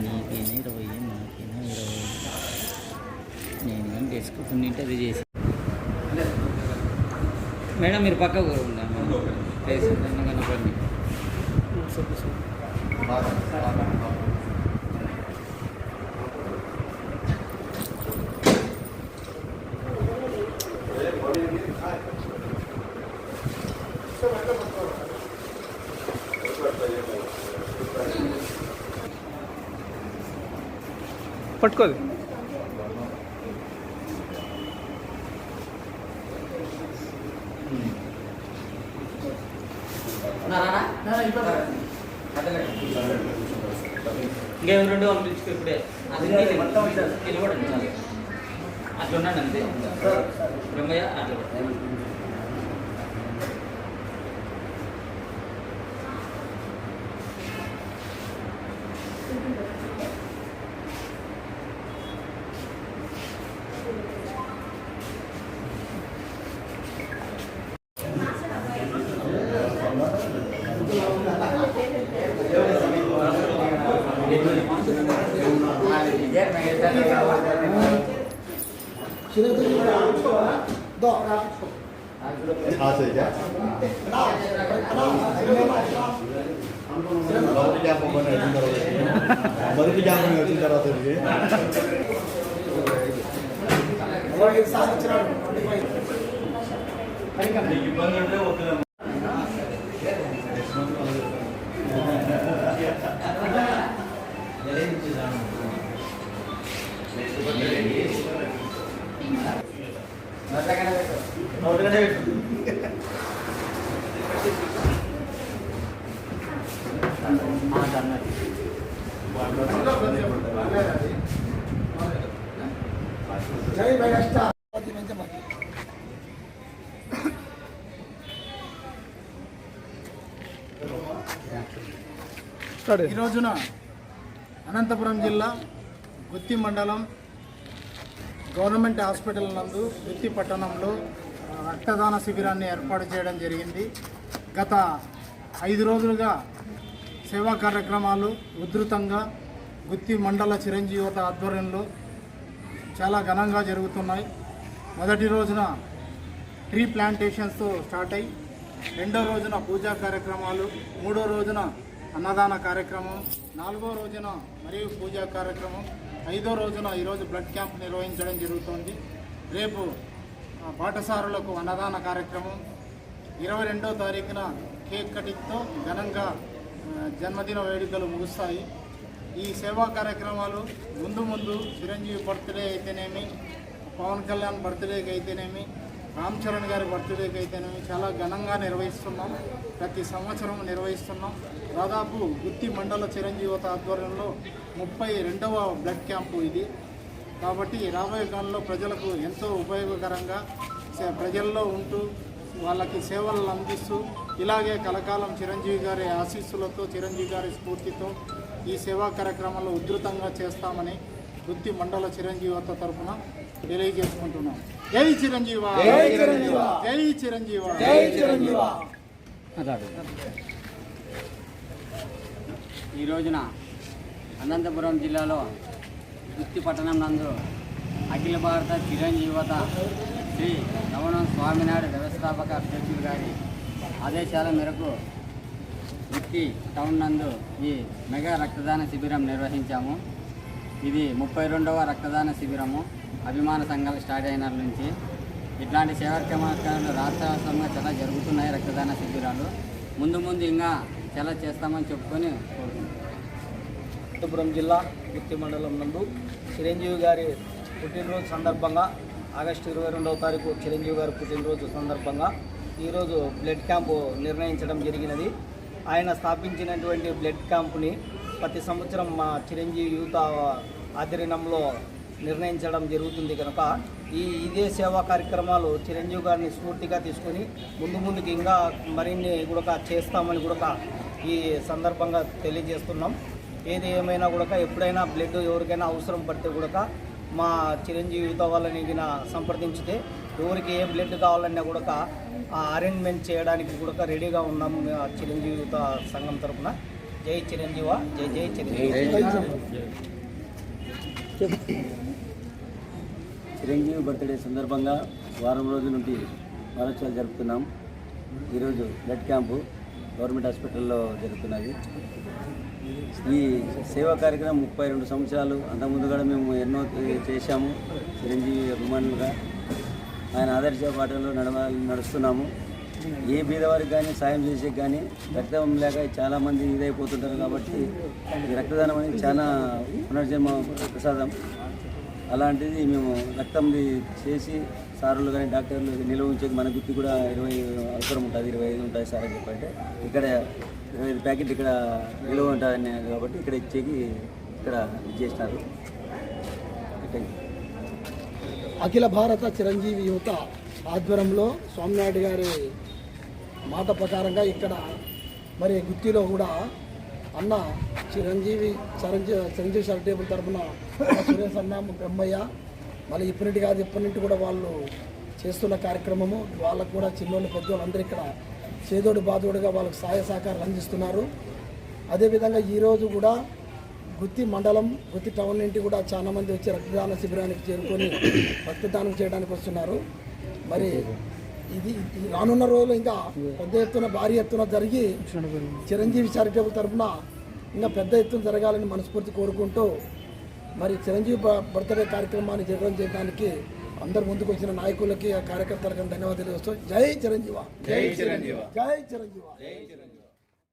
నీకైనా 20, నాకైనా 20. నేను కానీ తెచ్చుకుంటుంటే అది చేసి మేడం మీరు పక్క ఉన్నాను ప్లేస్ కనపడి పట్టుకోదు ఇంకేం 2 వాళ్ళు పిలుచుకో ఇప్పుడే అందుకే నిలబడండి అట్లా ఉన్నాడు అంతే బ్రహ్మయ్య అట్లా మొదటి జ్ఞాపకం వచ్చిన తర్వాత ఇబ్బంది ఉంటే ఈ రోజున అనంతపురం జిల్లా గుత్తి మండలం గవర్నమెంట్ హాస్పిటల్ నందు గుత్తి పట్టణంలో రక్తదాన శిబిరాన్ని ఏర్పాటు చేయడం జరిగింది. గత 5 రోజులుగా సేవా కార్యక్రమాలు ఉధృతంగా గుత్తి మండల చిరంజీవత ఆధ్వర్యంలో చాలా ఘనంగా జరుగుతున్నాయి. మొదటి రోజున ట్రీ ప్లాంటేషన్స్తో స్టార్ట్ అయ్యి 2వ రోజున పూజా కార్యక్రమాలు, 3వ రోజున అన్నదాన కార్యక్రమం, 4వ రోజున మరియు పూజా కార్యక్రమం, 5వ రోజున ఈరోజు బ్లడ్ క్యాంప్ నిర్వహించడం జరుగుతుంది. రేపు పాఠశాలలకు అన్నదాన కార్యక్రమం, 22వ తారీఖున కేక్ కటింగ్తో ఘనంగా జన్మదిన వేడుకలు ముగుస్తాయి. ఈ సేవా కార్యక్రమాలు ముందు చిరంజీవి బర్త్డే అయితేనేమి, పవన్ కళ్యాణ్ బర్త్డేకి అయితేనేమి, రామ్ చరణ్ గారి బర్త్డేకి అయితేనేమి చాలా ఘనంగా నిర్వహిస్తున్నాం. ప్రతి సంవత్సరం నిర్వహిస్తున్నాం. దాదాపు గుత్తి మండల చిరంజీవత ఆధ్వర్యంలో 32వ బ్లడ్ క్యాంపు ఇది. కాబట్టి రాబోయే కాలంలో ప్రజలకు ఎంతో ఉపయోగకరంగా ప్రజల్లో ఉంటూ వాళ్ళకి సేవలు అందిస్తూ ఇలాగే కలకాలం చిరంజీవి గారి ఆశీస్సులతో, చిరంజీవి గారి స్ఫూర్తితో ఈ సేవా కార్యక్రమాల్లో ఉధృతంగా చేస్తామని గుత్తి మండల చిరంజీవత తరఫున తెలియజేసుకుంటున్నాం. జై చిరంజీవ, జై చిరంజీవ, జై చిరంజీవ. ఈ రోజున అనంతపురం జిల్లాలో గుత్తి పట్టణం నందు అఖిల భారత చిరంజీవత శ్రీ రమణ స్వామినాయుడు వ్యవస్థాపక అధ్యక్షులు గారి ఆదేశాల మేరకు గుత్తి టౌన్ నందు ఈ మెగా రక్తదాన శిబిరం నిర్వహించాము. ఇది 32వ రక్తదాన శిబిరము. అభిమాన సంఘాలు స్టార్ట్ అయిన నుంచి ఇట్లాంటి సేవా కార్యక్రమాలు రాష్ట్రవ్యాప్తంగా చాలా జరుగుతున్నాయి. రక్తదాన శిబిరాలు ముందు ఇంకా చాలా చేస్తామని చెప్పుకొని అనంతపురం జిల్లా గుత్తి మండలం నందు చిరంజీవి గారి పుట్టినరోజు సందర్భంగా ఆగస్టు 22వ తారీఖు చిరంజీవి గారి పుట్టినరోజు సందర్భంగా ఈరోజు బ్లడ్ క్యాంపు నిర్ణయించడం జరిగినది. ఆయన స్థాపించినటువంటి బ్లడ్ క్యాంపుని ప్రతి సంవత్సరం మా చిరంజీవి యూత్ ఆధ్వర్యంలో నిర్ణయించడం జరుగుతుంది కనుక ఇదే సేవా కార్యక్రమాలు చిరంజీవి గారిని స్ఫూర్తిగా తీసుకొని ముందుకు ఇంకా మరిన్ని కూడా చేస్తామని కూడా ఈ సందర్భంగా తెలియజేస్తున్నాం. ఏది ఏమైనా కూడా ఎప్పుడైనా బ్లడ్ ఎవరికైనా అవసరం పడితే కూడా మా చిరంజీవి యూత్ వాళ్ళని సంప్రదించితే ఎవరికి ఏ బ్లడ్ కావాలన్నా కూడా అరేంజ్మెంట్ చేయడానికి కూడా రెడీగా ఉన్నాము చిరంజీవి యూత్ సంఘం తరఫున. జై చిరంజీవ, జై జై చిరంజీవి. చిరంజీవి బర్త్డే సందర్భంగా వారం రోజుల నుండి వారోత్సవాలు జరుపుతున్నాం. ఈరోజు బ్లడ్ క్యాంపు గవర్నమెంట్ హాస్పిటల్లో జరుగుతున్నది. ఈ సేవా కార్యక్రమం 32 సంవత్సరాలు అంతకుముందు కూడా మేము ఎన్నో చేశాము. చిరంజీవి అభిమానులుగా ఆయన ఆదర్శ పాటల్లో నడుస్తున్నాము. ఏ బీదవారికి కానీ సాయం చేసే కానీ రక్తం లేక చాలామంది ఇదైపోతుంటారు. కాబట్టి ఈ రక్తదానం అనేది చాలా పునర్జన్మ ప్రసాదం. అలాంటిది మేము రక్తంది చేసి సార్లు కానీ డాక్టర్లు నిల్వ ఉంచేది మన గుర్తి కూడా 20 అవసరం ఉంటుంది, 25 ఉంటుంది సార్ అని చెప్పంటే ఇక్కడ 25 ప్యాకెట్ ఇక్కడ నిల్వ ఉంటుందని కాబట్టి ఇక్కడ ఇచ్చేకి ఇక్కడ ఇచ్చేసినారు. అఖిల భారత చిరంజీవి యువత ఆధ్వర్యంలో స్వామినాయుడు గారి మాట ప్రకారంగా ఇక్కడ మరి గుత్తిలో కూడా అన్న చిరంజీవి చారిటబుల్ తరఫున సురేష్ అన్న బ్రహ్మయ్య మళ్ళీ ఇప్పటి కాదు ఇప్పటి నుండి కూడా వాళ్ళు చేస్తున్న కార్యక్రమము. వాళ్ళకు కూడా చిన్నోళ్ళు పెద్దోళ్ళు అందరూ ఇక్కడ చేదోడు బాదోడుగా వాళ్ళకు సహాయ సహకారాలు అందిస్తున్నారు. అదేవిధంగా ఈరోజు కూడా గుత్తి మండలం గుత్తి టౌన్ నుండి కూడా చాలామంది వచ్చి రక్తదాన శిబిరానికి చేరుకొని రక్తదానం చేయడానికి వస్తున్నారు. మరి ఇది రానున్న రోజులు ఇంకా పెద్ద ఎత్తున భారీ ఎత్తున జరిగి చిరంజీవి చారిటబుల్ తరఫున ఇంకా పెద్ద ఎత్తున జరగాలని మనస్ఫూర్తి కోరుకుంటూ మరి చిరంజీవి బర్త్డే కార్యక్రమాన్ని జరగడం చేయడానికి అందరు ముందుకు వచ్చిన నాయకులకి కార్యకర్తలకు ధన్యవాదాలు తెలుస్తూ జై చిరంజీవ, జై చిరంజీవ, జై చిరంజీవ.